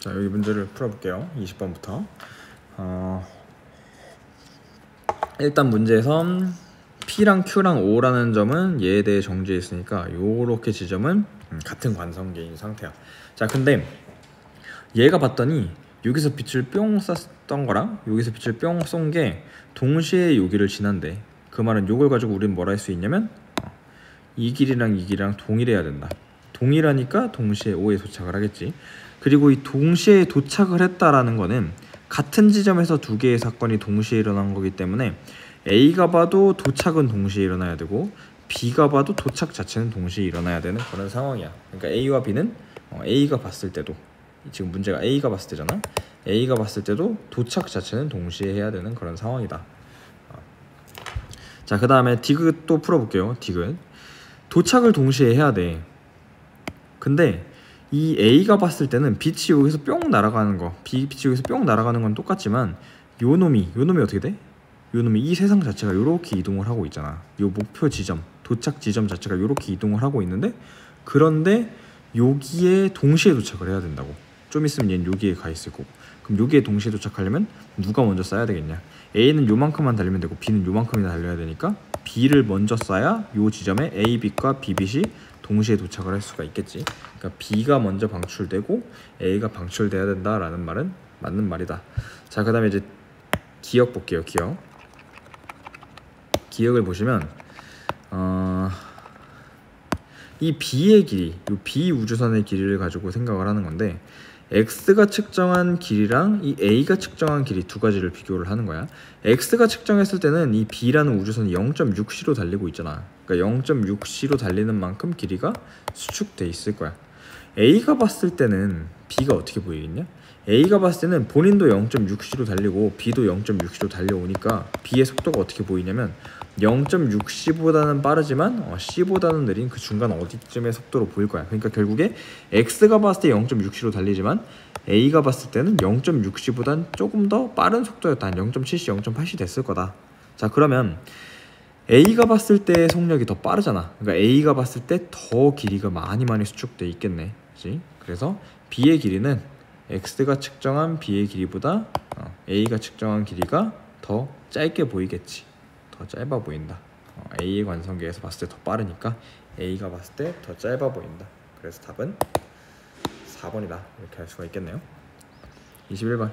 자, 여기 문제를 풀어볼게요. 20번부터. 일단 문제에서 P랑 Q랑 O라는 점은 얘에 대해 정지해 있으니까 요렇게 지점은 같은 관성계인 상태야. 자, 근데 얘가 봤더니 여기서 빛을 뿅 쐈던 거랑 여기서 빛을 뿅 쏜 게 동시에 여기를 지난대. 그 말은 요걸 가지고 우리는 뭐라 할 수 있냐면 이 길이랑 이 길이랑 동일해야 된다. 동일하니까 동시에 O에 도착을 하겠지. 그리고 이 동시에 도착을 했다라는 거는 같은 지점에서 두 개의 사건이 동시에 일어난 거기 때문에 A가 봐도 도착은 동시에 일어나야 되고 B가 봐도 도착 자체는 동시에 일어나야 되는 그런 상황이야. 그러니까 A와 B는 A가 봤을 때도, 지금 문제가 A가 봤을 때잖아. A가 봤을 때도 도착 자체는 동시에 해야 되는 그런 상황이다. 자, 그 다음에 디귿 또 풀어볼게요. 디귿. 도착을 동시에 해야 돼. 근데 이 A가 봤을 때는 빛이 여기서 뿅 날아가는 거, 빛이 여기서 뿅 날아가는 건 똑같지만 요 놈이 어떻게 돼? 요 놈이 이 세상 자체가 요렇게 이동을 하고 있잖아. 요 목표 지점, 도착 지점 자체가 요렇게 이동을 하고 있는데, 그런데 여기에 동시에 도착을 해야 된다고. 좀 있으면 얘는 여기에 가 있을 거고. 그럼 여기에 동시에 도착하려면 누가 먼저 쏴야 되겠냐? A는 요만큼만 달리면 되고 B는 요만큼이나 달려야 되니까 B를 먼저 쏴야 요 지점에 A 빛과 B 빛이 동시에 도착을 할 수가 있겠지. 그러니까 B가 먼저 방출되고 A가 방출돼야 된다라는 말은 맞는 말이다. 자, 그 다음에 이제 기억 볼게요. 기억을 보시면 이 B의 길이, 이 B 우주선의 길이를 가지고 생각을 하는 건데, X가 측정한 길이랑 이 A가 측정한 길이 두 가지를 비교를 하는 거야. X가 측정했을 때는 이 B라는 우주선이 0.6c로 달리고 있잖아. 그러니까 0.6c로 달리는 만큼 길이가 수축돼 있을 거야. A가 봤을 때는 B가 어떻게 보이겠냐? A가 봤을 때는 본인도 0.6c로 달리고 B도 0.6c로 달려오니까 B의 속도가 어떻게 보이냐면 0.6c보다는 빠르지만 C보다는 느린 그 중간 어디쯤의 속도로 보일 거야. 그러니까 결국에 X가 봤을 때 0.6c로 달리지만 A가 봤을 때는 0.6c보단 조금 더 빠른 속도였다. 한 0.7c, 0.8c 됐을 거다. 자, 그러면 A가 봤을 때 속력이 더 빠르잖아. 그러니까 A가 봤을 때 더 길이가 많이 수축돼 있겠네. 그치? 그래서 B의 길이는 X가 측정한 B의 길이보다 A가 측정한 길이가 더 짧게 보이겠지. 더 짧아 보인다. A의 관성계에서 봤을 때 더 빠르니까 A가 봤을 때 더 짧아 보인다. 그래서 답은 4번이다. 이렇게 할 수가 있겠네요. 21번.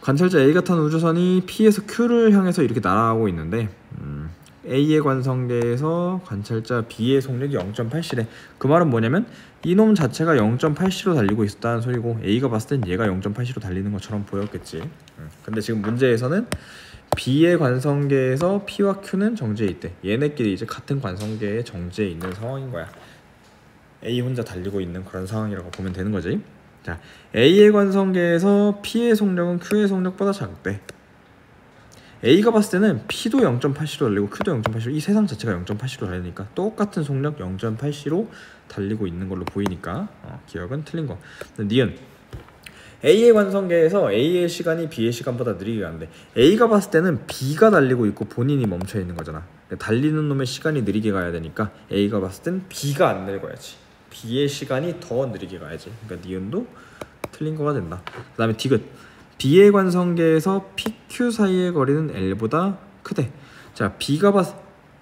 관찰자 A가 탄 우주선이 P에서 Q를 향해서 이렇게 날아가고 있는데 A의 관성계에서 관찰자 B의 속력이 0.8c래. 그 말은 뭐냐면 이놈 자체가 0.8c로 달리고 있었다는 소리고, A가 봤을 땐 얘가 0.8c로 달리는 것처럼 보였겠지. 근데 지금 문제에서는 B의 관성계에서 P와 Q는 정지해 있대. 얘네끼리 이제 같은 관성계에 정지해 있는 상황인 거야. A 혼자 달리고 있는 그런 상황이라고 보면 되는 거지. 자, A의 관성계에서 P의 속력은 Q의 속력보다 작대. A가 봤을 때는 P도 0.8c로 달리고 Q도 0.8c로, 이 세상 자체가 0.8c로 달리니까 똑같은 속력 0.8c로 달리고 있는 걸로 보이니까 기억은 틀린 거. 니은 A의 관성계에서 A의 시간이 B의 시간보다 느리게 간대. A가 봤을 때는 B가 달리고 있고 본인이 멈춰 있는 거잖아. 달리는 놈의 시간이 느리게 가야 되니까 A가 봤을 땐 B가 안 늙어야지. B의 시간이 더 느리게 가야지. 그러니까 니은도 틀린 거가 된다. 그 다음에 디귿. B의 관성계에서 PQ 사이의 거리는 L보다 크대. 자, B가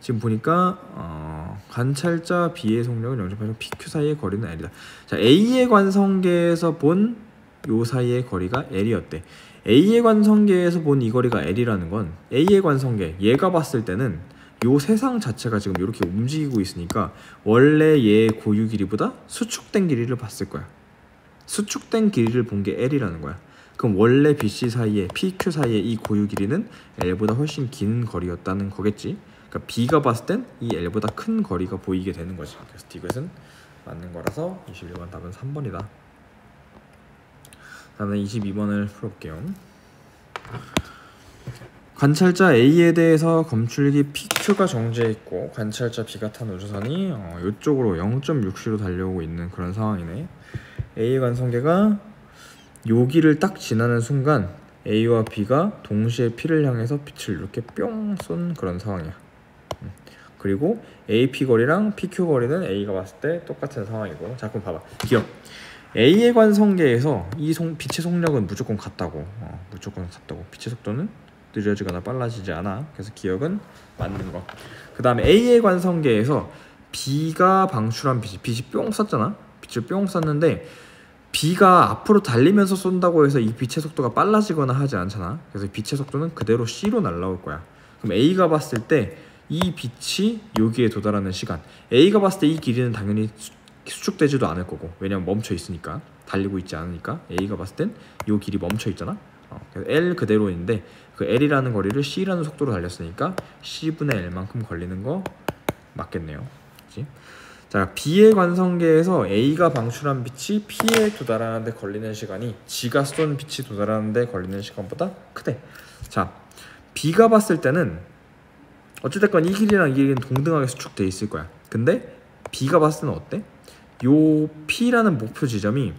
지금 보니까 관찰자 B의 속력은 0.8, PQ 사이의 거리는 L이다. 자, A의 관성계에서 본 요 사이의 거리가 L이었대. A의 관성계에서 본 이 거리가 L이라는 건 A의 관성계, 얘가 봤을 때는 요 세상 자체가 지금 이렇게 움직이고 있으니까 원래 얘의 고유 길이보다 수축된 길이를 봤을 거야. 수축된 길이를 본 게 L이라는 거야. 그럼 원래 BC 사이에, PQ 사이에 이 고유 길이는 L보다 훨씬 긴 거리였다는 거겠지. 그러니까 B가 봤을 땐 이 L보다 큰 거리가 보이게 되는 거지. 그래서 디귿은 맞는 거라서 21번 답은 3번이다. 다음에 22번을 풀어볼게요. 관찰자 A에 대해서 검출기 PQ가 정지해 있고 관찰자 B가 탄 우주선이 이쪽으로 0.6c로 달려오고 있는 그런 상황이네. A의 관성계가 여기를 딱 지나는 순간 A와 B가 동시에 P를 향해서 빛을 이렇게 뿅 쏜 그런 상황이야. 그리고 AP 거리랑 PQ 거리는 A가 봤을 때 똑같은 상황이고. 자, 그럼 봐봐. 기억. A의 관성계에서 이 빛의 속력은 무조건 같다고. 무조건 같다고. 빛의 속도는 느려지거나 빨라지지 않아. 그래서 기억은 맞는 거. 그 다음에 A의 관성계에서 B가 방출한 빛이 뿅 쐈잖아. 빛을 뿅 쐈는데 B가 앞으로 달리면서 쏜다고 해서 이 빛의 속도가 빨라지거나 하지 않잖아. 그래서 빛의 속도는 그대로 C로 날아올 거야. 그럼 A가 봤을 때 이 빛이 여기에 도달하는 시간, A가 봤을 때 이 길이는 당연히 수축되지도 않을 거고, 왜냐면 멈춰 있으니까, 달리고 있지 않으니까. A가 봤을 땐 이 길이 멈춰 있잖아. 그래서 L 그대로인데 그 L이라는 거리를 C라는 속도로 달렸으니까 C분의 L만큼 걸리는 거 맞겠네요. 그치? 자, B의 관성계에서 A가 방출한 빛이 P에 도달하는데 걸리는 시간이 G가 쏜 빛이 도달하는데 걸리는 시간보다 크대. 자, B가 봤을 때는 어찌됐건 이 길이랑 이 길이는 동등하게 수축돼 있을 거야. 근데 B가 봤을 때는 어때? 요 P라는 목표 지점이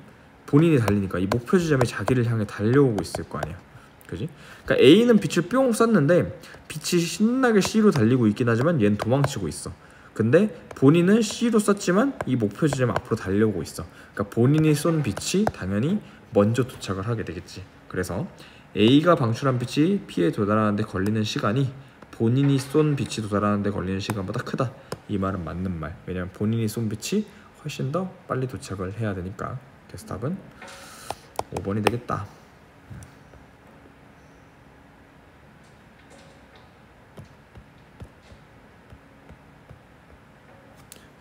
본인이 달리니까 이 목표 지점이 자기를 향해 달려오고 있을 거 아니야. 그지? 그러니까 A는 빛을 뿅 쐈는데 빛이 신나게 C로 달리고 있긴 하지만 얘는 도망치고 있어. 근데 본인은 C로 쐈지만 이 목표 지점 앞으로 달려오고 있어. 그러니까 본인이 쏜 빛이 당연히 먼저 도착을 하게 되겠지. 그래서 A가 방출한 빛이 P에 도달하는데 걸리는 시간이 본인이 쏜 빛이 도달하는데 걸리는 시간보다 크다. 이 말은 맞는 말. 왜냐면 본인이 쏜 빛이 훨씬 더 빨리 도착을 해야 되니까. 그래서 답은 5번이 되겠다.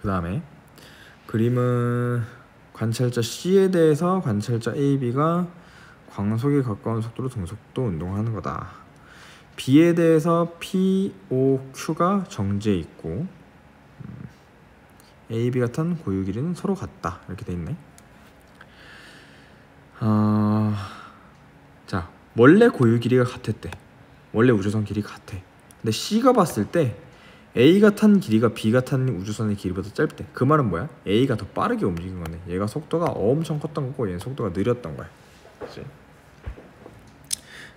그 다음에 그림은 관찰자 C에 대해서 관찰자 A, B가 광속에 가까운 속도로 등속도 운동하는 거다. B에 대해서 P, O, Q가 정지해 있고 A, B 같은 고유 길이는 서로 같다. 이렇게 돼 있네. 자, 원래 고유 길이가 같았대. 원래 우주선 길이가 같아. 근데 C가 봤을 때 A가 탄 길이가 B가 탄 우주선의 길이보다 짧대. 그 말은 뭐야? A가 더 빠르게 움직인 거네. 얘가 속도가 엄청 컸던 거고 얘는 속도가 느렸던 거야. 그치?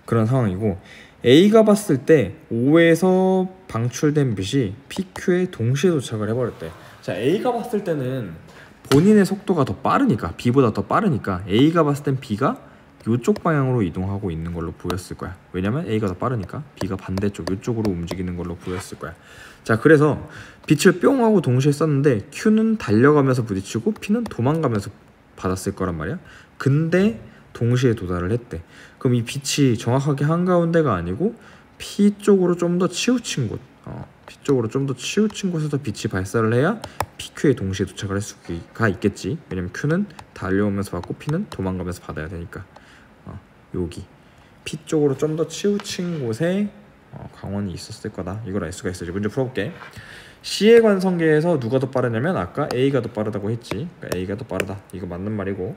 그런 상황이고, A가 봤을 때 O에서 방출된 빛이 PQ에 동시에 도착을 해버렸대. 자, A가 봤을 때는 본인의 속도가 더 빠르니까, B보다 더 빠르니까 A가 봤을 땐 B가 이쪽 방향으로 이동하고 있는 걸로 보였을 거야. 왜냐면 A가 더 빠르니까 B가 반대쪽 이쪽으로 움직이는 걸로 보였을 거야. 자, 그래서 빛을 뿅 하고 동시에 쐈는데 Q는 달려가면서 부딪히고 P는 도망가면서 받았을 거란 말이야. 근데 동시에 도달을 했대. 그럼 이 빛이 정확하게 한가운데가 아니고 P 쪽으로 좀 더 치우친 곳, P 쪽으로 좀 더 치우친 곳에서 빛이 발사를 해야 PQ에 동시에 도착을 할 수가 있겠지. 왜냐면 Q는 달려오면서 받고 P는 도망가면서 받아야 되니까. 여기 P 쪽으로 좀 더 치우친 곳에 광원이 있었을 거다. 이걸 알 수가 있어요. 문제 풀어볼게. C의 관성계에서 누가 더 빠르냐면 아까 A가 더 빠르다고 했지. 그러니까 A가 더 빠르다. 이거 맞는 말이고,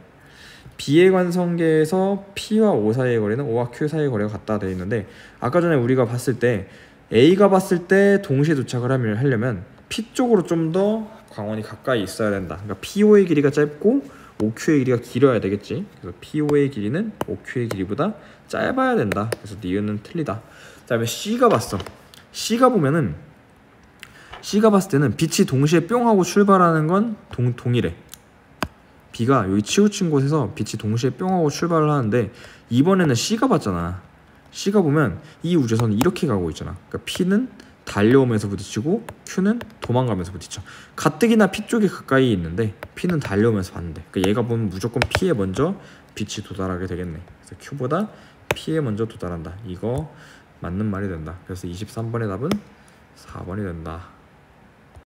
B의 관성계에서 P와 O 사이의 거리는 O와 Q 사이의 거리가 같다 되어 있는데, 아까 전에 우리가 봤을 때 A가 봤을 때 동시에 도착을 하려면 P 쪽으로 좀 더 광원이 가까이 있어야 된다. 그러니까 PO의 길이가 짧고 OQ의 길이가 길어야 되겠지. 그래서 PO의 길이는 OQ의 길이보다 짧아야 된다. 그래서 니은은 틀리다. 그 다음에 C가 봤어. C가 보면은 C가 봤을 때는 빛이 동시에 뿅 하고 출발하는 건 동일해. B가 여기 치우친 곳에서 빛이 동시에 뿅 하고 출발을 하는데, 이번에는 C가 봤잖아. C가 보면 이 우주선이 이렇게 가고 있잖아. 그러니까 P는 달려오면서 부딪히고 Q는 도망가면서 부딪혀. 가뜩이나 P 쪽에 가까이 있는데 P는 달려오면서 봤는데, 그러니까 얘가 보면 무조건 P에 먼저 빛이 도달하게 되겠네. 그래서 Q보다 P에 먼저 도달한다. 이거 맞는 말이 된다. 그래서 23번의 답은 4번이 된다.